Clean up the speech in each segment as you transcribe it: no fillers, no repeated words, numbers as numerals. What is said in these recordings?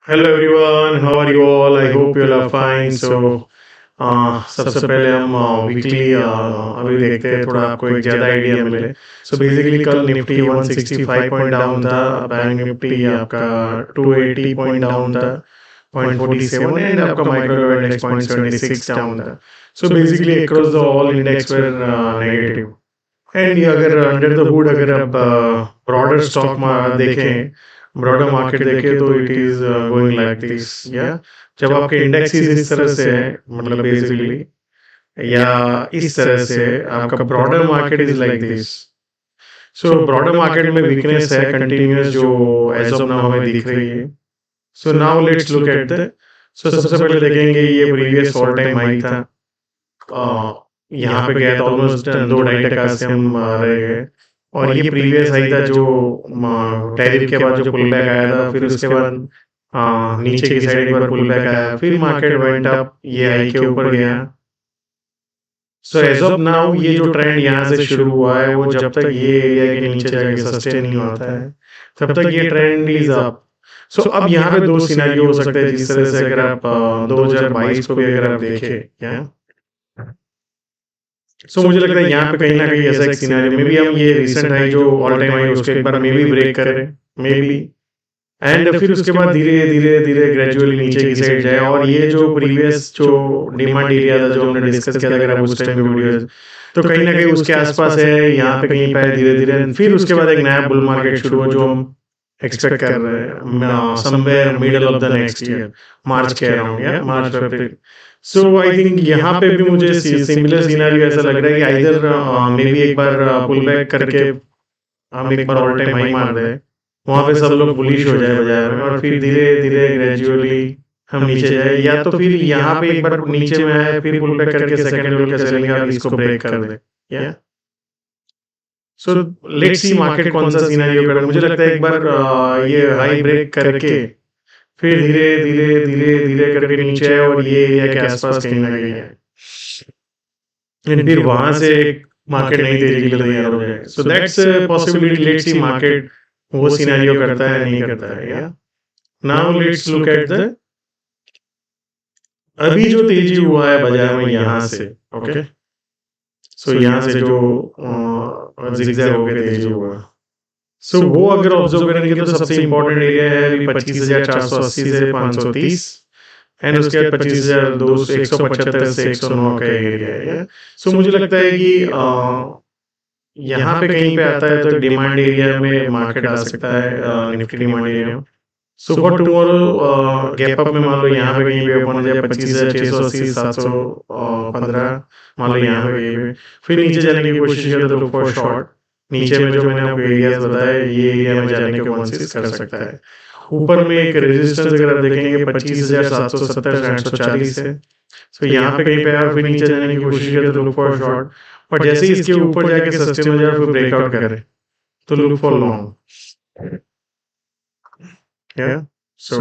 Hello everyone, how are you all? I hope you all are fine. सबसे पहले हम weekly अभी देखते हैं थोड़ा आपको एक ज़्यादा आइडिया मिले। सो बेसिकली कल निफ्टी 165 पॉइंट डाउन था, बैंक निफ्टी आपका 280 पॉइंट डाउन था, 0.47 एंड आपका माइक्रो इंडेक्स 0.76 डाउन था। So basically across the all index were negative. And ये अगर अंडर द हुड अगर आप ब्रॉडर स्टॉक देखें, ब्रॉडर मार्केट देखें तो it is going like this. या जब आपके इंडेक्सेस इस तरह से है, मतलब बेसिकली या इस तरह से आपका broader market is like this. So broader market में वीकनेस है कंटिन्यूस जो एज ऑफ नाउ हमें दिख रही है। So now let's look at the. So सबसे पहले देखेंगे ये प्रीवियस ऑल टाइम हाई था। यहाँ पे गया था ऑलमोस्ट 2-2.5% से हम रह गए। और ये प्रीवियस हाई था जो टैरिफ के बाद जो पुल बैक आया था, फिर उसके बाद नीचे की साइड एक बार पुल बैक आया, फिर मार्केट वेंट अप, ये हाई के ऊपर गया। सो एज ऑफ नाउ ये जो ट्रेंड यहाँ से शुरू हुआ है वो जब तक ये एरिया के नीचे जाके सस्टेन नहीं होता है तब तक ये ट्रेंड इज अप। सो अब यहाँ पे दो सिनेरियो हो सकते हैं जिस तरह से अगर आप 2022 को भी अगर आप देखें क्या। सो मुझे लगता है यहाँ पे कहीं ना कहीं ऐसा एक सिनेरियो मे बी हम ये रिसेंट हाई जो ऑल टाइम हाई उसको एक बार मे बी ब्रेक करें, मे बी। एंड फिर उसके बाद धीरे धीरे धीरे ग्रेजुअली नीचे की साइड जाए और ये जो प्रीवियस जो डिमांड एरिया था जो हमने डिस्कस किया था अगर आप उस टाइम के वीडियो, तो कहीं ना कहीं उसके आसपास है, यहाँ पे कहीं पे धीरे धीरे फिर उसके बाद एक नया बुल मार्केट शुरू हो जो हम एक्सपेक्ट कर रहे हैं somewhere middle of the next year, March के अराउंड या मार्च अप्रैल। सो आई थिंक यहाँ पे भी मुझे सिमिलर सिनेरियो ऐसा लग रहा है कि आइदर मे बी एक बार पुल बैक करके हम एक बार ऑल टाइम हाई मार दें, वहाँ पे सब लोग बुलिश हो जाए बाजार में और फिर धीरे धीरे ग्रेजुअली हम नीचे जाए, या तो फिर यहाँ पे एक बार नीचे में आए फिर पुल बैक करके सेकंड लेवल का सेलिंग आप इसको ब्रेक कर दे। या सो लेट्स सी मार्केट कौन सा सिनेरियो कर रहा है। मुझे लगता है एक बार ये हाई ब्रेक करके फिर धीरे धीरे धीरे धीरे करके नीचे आए और ये एरिया के आसपास कहीं ना कहीं है, एंड फिर वहां से मार्केट नई तेजी के लिए तैयार हो जाए। So that's possibility. Let's see market वो सिनेरियो करता है नहीं करता है। या now let's look at the अभी जो तेजी हुआ है बाजार में यहाँ से। ओके, सो यहाँ से जो जिगजैग होकर तेजी हुआ, सो वो अगर ऑब्जर्व करेंगे तो सबसे इंपॉर्टेंट एरिया है अभी 25,480 से 530, एंड उसके बाद 25,200 175 से 109 का एरिया है। सो मुझे लगता है कि यहाँ पे कहीं पे आता है तो डिमांड एरिया में मार्केट आ सकता है, Nifty demand area. So for tomorrow gap up में मान लो यहाँ पे कहीं पे ओपन हो जाए 25,680 715, मान लो यहाँ पे कहीं पे फिर नीचे जाने की कोशिश करे तो लुक फॉर शॉर्ट। नीचे में जो मैंने आपको एरियाज बताया ये एरिया में जाने के कोशिश कर सकता है। ऊपर में एक रेजिस्टेंस अगर आप देखेंगे 25,770 से 840 से, सो यहाँ पे कहीं पे आप फिर नीचे जाने की कोशिश करे तो लुक फॉर शॉर्ट। बट जैसे ही इसके ऊपर जाके सस्टेन हो जाए फिर ब्रेकआउट करे तो लुक फॉर लॉन्ग। या सो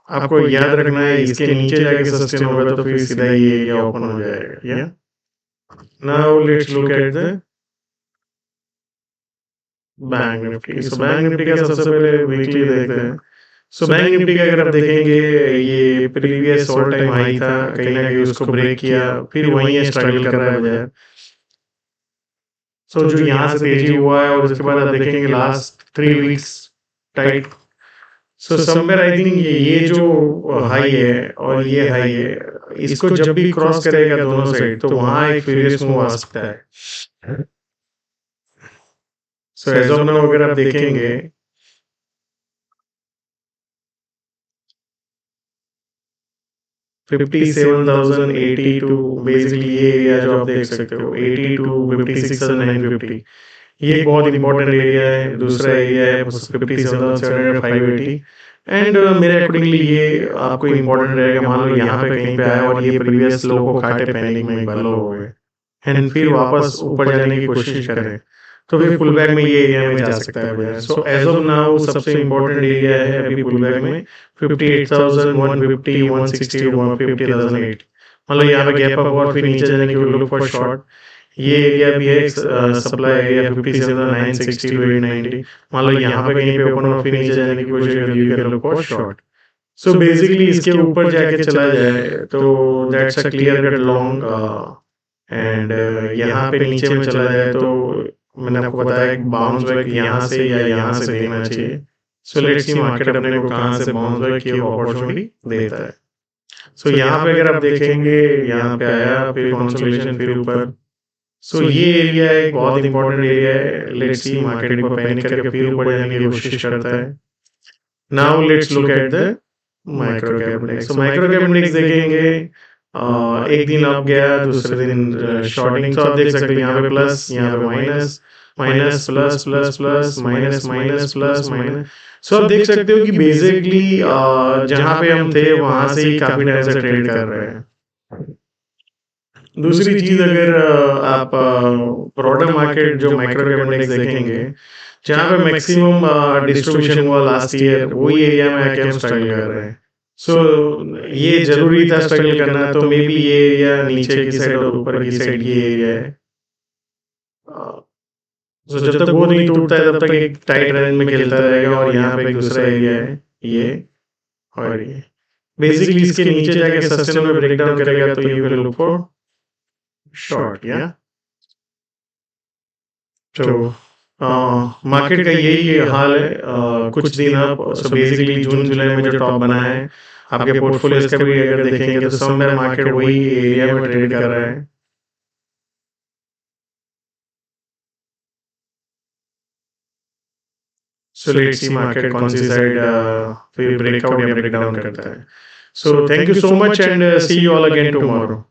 आपको याद रखना है इसके नीचे जाके सस्टेन होगा तो फिर सीधा ये एरिया ओपन हो जाएगा। या now let's look at the bank Nifty. So bank Nifty का सबसे पहले वीकली देखते हैं। सो बैंक निफ्टी का अगर आप देखेंगे ये प्रीवियस ऑल टाइम हाई था, कहीं ना कहीं उसको ब्रेक किया, फिर वहीं स्ट्रगल कर रहा है बाजार। सो जो यहाँ से तेजी हुआ है और उसके बाद आप देखेंगे last 3 weeks tight. So somewhere I think ये जो हाई है और ये हाई है इसको जब भी क्रॉस करेगा दोनों साइड तो वहां एक फ्यूरियस मूव आ सकता है। सो एज ऑफ नाउ अगर आप देखेंगे 57,082 बेसिकली ये एरिया जो आप देख सकते हो 80 टू 56,950, ये एक बहुत इंपॉर्टेंट एरिया है। दूसरा एरिया है 57,780, एंड मेरे अकॉर्डिंगली ये आपको इंपॉर्टेंट रहेगा। मान लो यहाँ पे कहीं पे आया और ये प्रीवियस लो को काटे पैनिक में एक बार लो हो गए एंड फिर वापस ऊपर जाने की कोशिश करें तो फिर पुल बैक में ये एरिया में जा सकता है बाजार। सो एज ऑफ नाउ सबसे इंपॉर्टेंट एरिया है अभी पुल बैक में 58,150 160 150,008। मतलब यहाँ पे गैप अप और फिर नीचे जाने की लुक फॉर शॉर्ट। ये एरिया भी है सप्लाई एरिया 57,960 to 890। मान लो यहाँ पे कहीं पे ओपन और फिर नीचे जाने की कोशिश करें you can look for short. So basically इसके ऊपर जाके चला जाए तो that's a clear cut long and यहाँ पे नीचे में चला जाए तो मैंने आपको बताया एक बाउंस बैक यहाँ से या यहाँ से देना चाहिए। सो लेट्स सी मार्केट अपने को कहाँ से बाउंस बैक की अपॉर्चुनिटी देता है। सो यहाँ पे अगर आप देखेंगे यहाँ पे आया फिर कंसोलिडेशन फिर ऊपर। सो ये एरिया एक बहुत इंपॉर्टेंट एरिया है। लेट्स सी मार्केट एक बार पैनिक करके फिर ऊपर जाने की कोशिश करता है। Now let's look at the micro cap index. So micro cap index देखेंगे एक दिन अप गया दूसरे दिन शॉर्टिंग। तो आप देख सकते हैं यहाँ पे प्लस यहाँ पे minus minus plus plus plus minus minus plus minus. So आप देख सकते हो कि बेसिकली जहाँ पे हम थे वहां से ही काफी टाइम से ट्रेड कर रहे हैं। दूसरी चीज अगर आप ब्रॉडर मार्केट जो माइक्रो कैप इंडेक्स देखेंगे जहाँ पे मैक्सिमम डिस्ट्रीब्यूशन हुआ लास्ट ईयर वही एरिया में आके हम स्ट्रगल कर रहे हैं। सो ये जरूरी था स्ट्रगल करना। तो मे बी ये एरिया नीचे की साइड और ऊपर की साइड ये एरिया है। तो जब तक वो नहीं टूटता है तब तक एक टाइट रेंज में खेलता रहेगा। और यहाँ पे एक दूसरा एरिया है ये और ये। बेसिकली इसके नीचे जाके सस्टेनेबल ब्रेकडाउन करेगा तो you will look for short या। तो मार्केट का यही हाल है कुछ दिन अब। सो बेसिकली जून जुलाई में जो टॉप बना है आपके पोर्टफोलियो का भी अगर देखेंगे तो समवेयर मार्केट वही एरिया में ट्रेड कर रहा है। सो लेट्स सी मार्केट कौन सी साइड फिर ब्रेकआउट या ब्रेकडाउन करता है। So thank you so much and see you all again tomorrow.